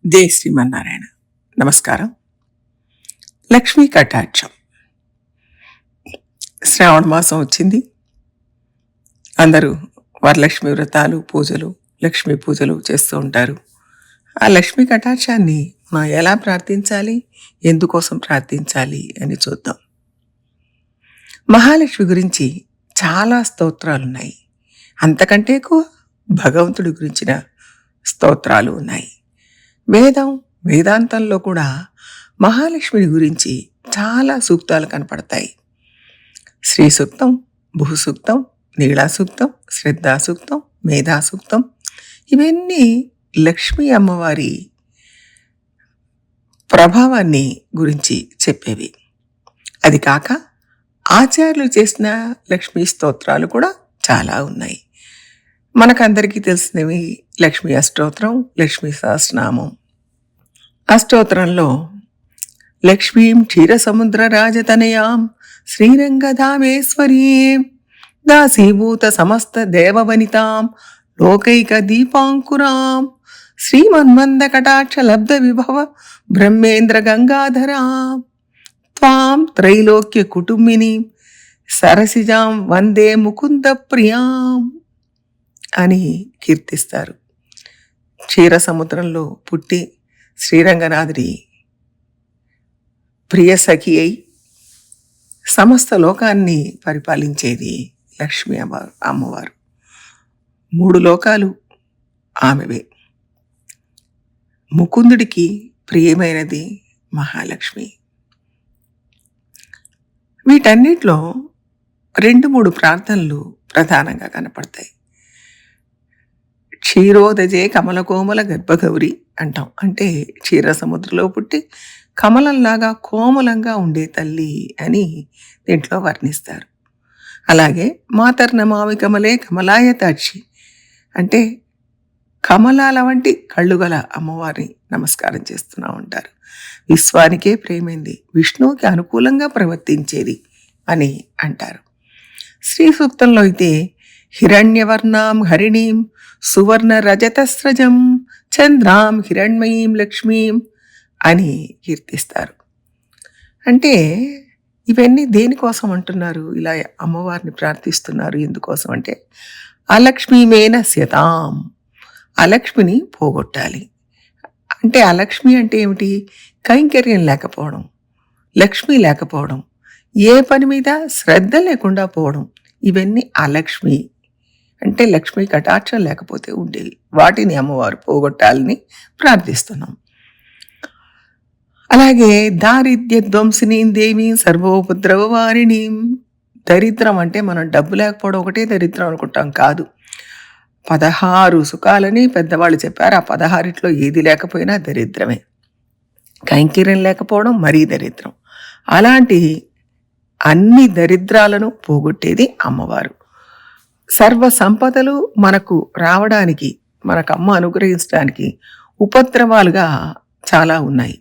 జై శ్రీమన్నారాయణ. నమస్కారం. లక్ష్మీ కటాక్షం. శ్రావణ మాసం వచ్చింది. అందరూ వరలక్ష్మి వ్రతాలు, పూజలు, లక్ష్మీ పూజలు చేస్తూ ఉంటారు. ఆ లక్ష్మీ కటాక్షాన్ని మనం ఎలా ప్రార్థించాలి, ఎందుకోసం ప్రార్థించాలి అని చూద్దాం. మహాలక్ష్మి గురించి చాలా స్తోత్రాలున్నాయి. అంతకంటే ఎక్కువ భగవంతుడి గురించిన స్తోత్రాలు ఉన్నాయి. వేదాంతంలో కూడా మహాలక్ష్మిని గురించి చాలా సూక్తాలు కనపడతాయి. శ్రీ సూక్తం, భూ సూక్తం, నీళా సూక్తం, శ్రద్ధా సూక్తం, మేధా సూక్తం, ఇవన్నీ లక్ష్మీ అమ్మవారి ప్రభావాన్ని గురించి చెప్పేవి. అది కాక ఆచార్యులు చేసిన లక్ష్మీ స్తోత్రాలు కూడా చాలా ఉన్నాయి. మనకందరికీ తెలిసినవి లక్ష్మీ అష్టోత్తరం, లక్ష్మీ సహస్రనామం. అష్టోత్తరంలో లక్ష్మీం క్షీరసముద్ర రాజతనయాం శ్రీరంగధామేశ్వరీం దాసీభూత సమస్త దేవవనితాం లోకైక దీపాంకురాం శ్రీమన్మంద కటాక్ష లబ్ధ విభవ బ్రహ్మేంద్ర గంగాధరాం త్వాం త్రైలోక్య కుటుంబిని సరసిజాం వందే ముకుంద ప్రియాం అని కీర్తిస్తారు. క్షీర సముద్రంలో పుట్టి శ్రీరంగనాథుడి ప్రియ సఖి అయి సమస్త లోకాన్ని పరిపాలించేది లక్ష్మీ అమ్మవారు. 3 లోకాలు ఆమెవే. ముకుందుడికి ప్రియమైనది మహాలక్ష్మి. వీటన్నిటిలో 2-3 ప్రార్థనలు ప్రధానంగా కనపడతాయి. క్షీరోదజే కమలకోమల గర్భగౌరి అంటాం. అంటే క్షీర సముద్రంలో పుట్టి కమలంలాగా కోమలంగా ఉండే తల్లి అని దీంట్లో వర్ణిస్తారు. అలాగే మాతర్నమామి కమలే కమలాయతాక్షి అంటే కమలాల వంటి కళ్ళు గల అమ్మవారిని నమస్కారం చేస్తూనే ఉంటారు. విశ్వానికే ప్రేమైంది, విష్ణువుకి అనుకూలంగా ప్రవర్తించేది అని అంటారు. శ్రీ సూక్తంలో అయితే హిరణ్యవర్ణాం హరిణీం సువర్ణ రజతస్రజం చంద్రాం హిరణ్మయీం లక్ష్మీం అని కీర్తిస్తారు. అంటే ఇవన్నీ దేనికోసం అంటున్నారు? ఇలా అమ్మవారిని ప్రార్థిస్తున్నారు ఎందుకోసం అంటే అలక్ష్మీమేన స్యతాం, అలక్ష్మిని పోగొట్టాలి. అంటే అలక్ష్మి అంటే ఏమిటి? కైంకర్యం లేకపోవడం, లక్ష్మి లేకపోవడం, ఏ పని మీద శ్రద్ధ లేకుండా పోవడం, ఇవన్నీ అలక్ష్మి. అంటే లక్ష్మీ కటాక్షం లేకపోతే ఉండేవి. వాటిని అమ్మవారు పోగొట్టాలని ప్రార్థిస్తున్నాం. అలాగే దారిద్ర్య ధ్వంసిని దేవి సర్వోపద్రవ వారిని. దరిద్రం అంటే మనం డబ్బు లేకపోవడం ఒకటే దరిద్రం అనుకుంటాం. కాదు, 16 సుఖాలని పెద్దవాళ్ళు చెప్పారు. ఆ 16 ఏది లేకపోయినా దరిద్రమే. కైంకర్యం లేకపోవడం మరీ దరిద్రం. అలాంటి అన్ని దరిద్రాలను పోగొట్టేది అమ్మవారు. సర్వ సంపదలు మనకు రావడానికి, మనకు అమ్మ అనుగ్రహించడానికి ఉపద్రవాలుగా చాలా ఉన్నాయి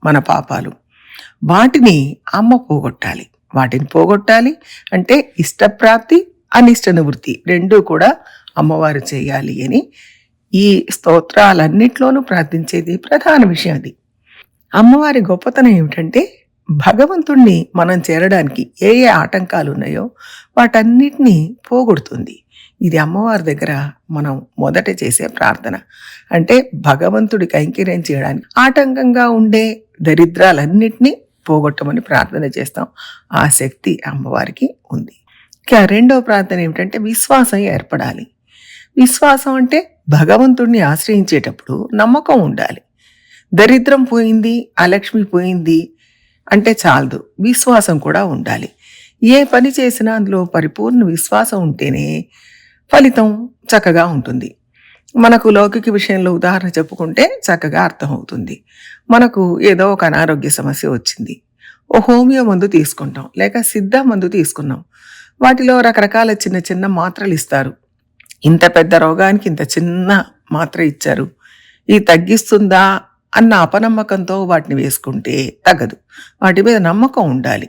మన పాపాలు. వాటిని అమ్మ పోగొట్టాలి. వాటిని పోగొట్టాలి అంటే ఇష్టప్రాప్తి, అనిష్ట నివృత్తి 2 కూడా అమ్మవారు చేయాలి అని ఈ స్తోత్రాలన్నిట్లోనూ ప్రార్థించేది ప్రధాన విషయం. అది అమ్మవారి గొప్పతనం ఏమిటంటే భగవంతుణ్ణి మనం చేరడానికి ఏ ఏ ఆటంకాలు ఉన్నాయో వాటన్నిటినీ పోగొడుతుంది. ఇది అమ్మవారి దగ్గర మనం మొదట చేసే ప్రార్థన. అంటే భగవంతుడి కైంకర్యం చేయడానికి ఆటంకంగా ఉండే దరిద్రాలన్నిటినీ పోగొట్టమని ప్రార్థన చేస్తాం. ఆ శక్తి అమ్మవారికి ఉంది. ఇక 2వ ప్రార్థన ఏమిటంటే విశ్వాసం ఏర్పడాలి. విశ్వాసం అంటే భగవంతుడిని ఆశ్రయించేటప్పుడు నమ్మకం ఉండాలి. దరిద్రం పోయింది, అలక్ష్మి పోయింది అంటే చాలదు, విశ్వాసం కూడా ఉండాలి. ఏ పని చేసినా అందులో పరిపూర్ణ విశ్వాసం ఉంటేనే ఫలితం చక్కగా ఉంటుంది. మనకు లౌకిక విషయంలో ఉదాహరణ చెప్పుకుంటే చక్కగా అర్థమవుతుంది. మనకు ఏదో ఒక అనారోగ్య సమస్య వచ్చింది, ఓ హోమియో మందు తీసుకుంటాం, లేక సిద్ధ మందు తీసుకున్నాం. వాటిలో రకరకాల చిన్న చిన్న మాత్రలు ఇస్తారు. ఇంత పెద్ద రోగానికి ఇంత చిన్న మాత్ర ఇచ్చారు, ఇది తగ్గిస్తుందా అన్న అపనమ్మకంతో వాటిని వేసుకుంటే తగ్గదు. వాటి మీద నమ్మకం ఉండాలి.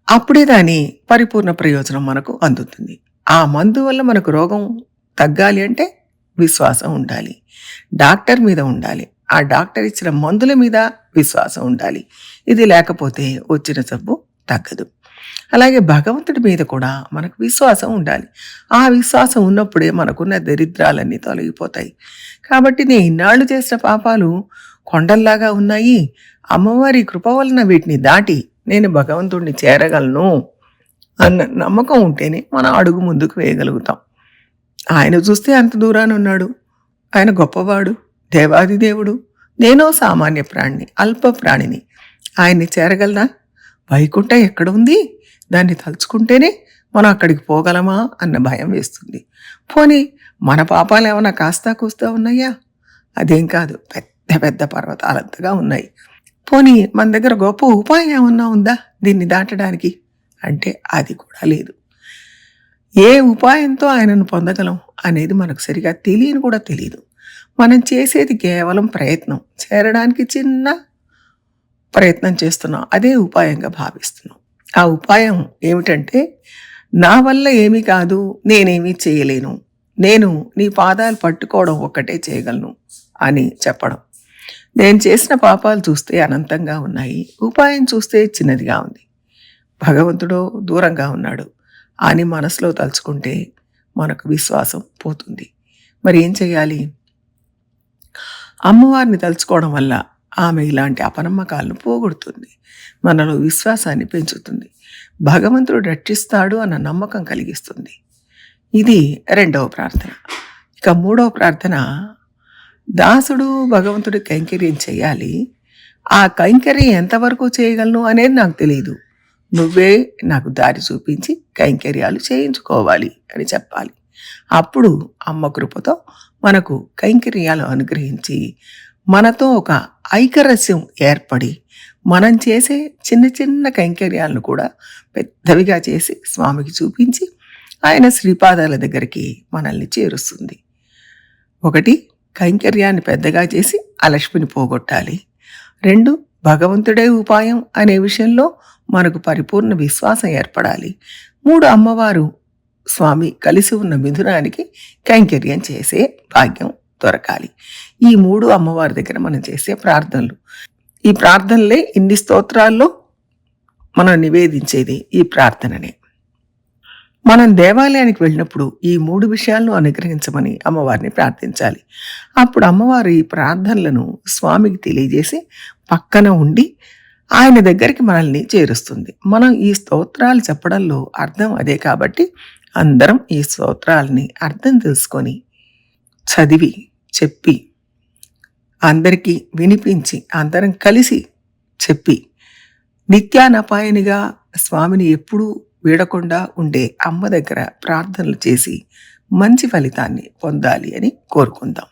అప్పుడే దాని పరిపూర్ణ ప్రయోజనం మనకు అందుతుంది. ఆ మందు వల్ల మనకు రోగం తగ్గాలి అంటే విశ్వాసం ఉండాలి, డాక్టర్ మీద ఉండాలి. ఆ డాక్టర్ ఇచ్చిన మందుల మీద విశ్వాసం ఉండాలి. ఇది లేకపోతే వచ్చిన జబ్బు తగ్గదు. అలాగే భగవంతుడి మీద కూడా మనకు విశ్వాసం ఉండాలి. ఆ విశ్వాసం ఉన్నప్పుడే మనకున్న దరిద్రాలన్నీ తొలగిపోతాయి. కాబట్టి నేను ఇన్నాళ్ళు చేసిన పాపాలు కొండల్లాగా ఉన్నాయి, అమ్మవారి కృప వలన వీటిని దాటి నేను భగవంతుడిని చేరగలను అన్న నమ్మకం ఉంటేనే మనం అడుగు ముందుకు వేయగలుగుతాం. ఆయన చూస్తే అంత దూరాన ఉన్నాడు. ఆయన గొప్పవాడు, దేవాది దేవుడు. నేనో సామాన్య ప్రాణిని, అల్ప ప్రాణిని. ఆయన్ని చేరగలనా? వైకుంఠం ఎక్కడ ఉంది? దాన్ని తలుచుకుంటేనే మనం అక్కడికి పోగలమా అన్న భయం వేస్తుంది. పోనీ మన పాపాలు ఏమైనా కాస్తా కూస్తా ఉన్నాయా? అదేం కాదు, పెద్ద పెద్ద పర్వతాలంతగా ఉన్నాయి. పోనీ మన దగ్గర గొప్ప ఉపాయం ఏమన్నా ఉందా దీన్ని దాటడానికి అంటే అది కూడా లేదు. ఏ ఉపాయంతో ఆయనను పొందగలం అనేది మనకు సరిగా తెలియని కూడా తెలియదు. మనం చేసేది కేవలం ప్రయత్నం, చేరడానికి చిన్న ప్రయత్నం చేస్తున్నాం, అదే ఉపాయంగా భావిస్తున్నాం. ఆ ఉపాయం ఏమిటంటే, నా వల్ల ఏమీ కాదు, నేనేమీ చేయలేను, నేను నీ పాదాలు పట్టుకోవడం ఒక్కటే చేయగలను అని చెప్పడం. నేను చేసిన పాపాలు చూస్తే అనంతంగా ఉన్నాయి, ఉపాయం చూస్తే చిన్నదిగా ఉంది, భగవంతుడు దూరంగా ఉన్నాడు అని మనసులో తలుచుకుంటే మనకు విశ్వాసం పోతుంది. మరి ఏం చేయాలి? అమ్మవారిని తలుచుకోవడం వల్ల ఆమె ఇలాంటి అపనమ్మకాలను పోగొడుతుంది, మనలో విశ్వాసాన్ని పెంచుతుంది, భగవంతుడు రక్షిస్తాడు అన్న నమ్మకం కలిగిస్తుంది. ఇది రెండవ ప్రార్థన. ఇక మూడవ ప్రార్థన, దాసుడు భగవంతుడి కైంకర్యం చేయాలి, ఆ కైంకర్యం ఎంతవరకు చేయగలను అనేది నాకు తెలియదు, నువ్వే నాకు దారి చూపించి కైంకర్యాలు చేయించుకోవాలి అని చెప్పాలి. అప్పుడు అమ్మ కృపతో మనకు కైంకర్యాలు అనుగ్రహించి మనతో ఒక ఐకరస్యం ఏర్పడి మనం చేసే చిన్న చిన్న కైంకర్యాలను కూడా పెద్దవిగా చేసి స్వామికి చూపించి ఆయన శ్రీపాదాల దగ్గరికి మనల్ని చేరుస్తుంది. ఒకటి, కైంకర్యాన్ని పెద్దగా చేసి అలక్ష్మిని పోగొట్టాలి. 2, భగవంతుడే ఉపాయం అనే విషయంలో మనకు పరిపూర్ణ విశ్వాసం ఏర్పడాలి. 3, అమ్మవారు స్వామి కలిసి ఉన్న మిథునానికి కైంకర్యం చేసే భాగ్యం దొరకాలి. ఈ 3 అమ్మవారి దగ్గర మనం చేసే ప్రార్థనలు. ఈ ప్రార్థనలే ఇన్ని స్తోత్రాల్లో మనం నివేదించేది ఈ ప్రార్థననే. మనం దేవాలయానికి వెళ్ళినప్పుడు ఈ 3 విషయాలను అనుగ్రహించమని అమ్మవారిని ప్రార్థించాలి. అప్పుడు అమ్మవారు ఈ ప్రార్థనలను స్వామికి తెలియజేసి పక్కన ఉండి ఆయన దగ్గరికి మనల్ని చేరుస్తుంది. మనం ఈ స్తోత్రాలు చెప్పడంలో అర్థం అదే కాబట్టి అందరం ఈ స్తోత్రాలని అర్థం తెలుసుకొని చదివి చెప్పి అందరికీ వినిపించి అందరం కలిసి చెప్పి నిత్యానపాయనిగా స్వామిని ఎప్పుడూ వీడకుండా ఉండే అమ్మ దగ్గర ప్రార్థనలు చేసి మంచి ఫలితాన్ని పొందాలి అని కోరుకుందాం.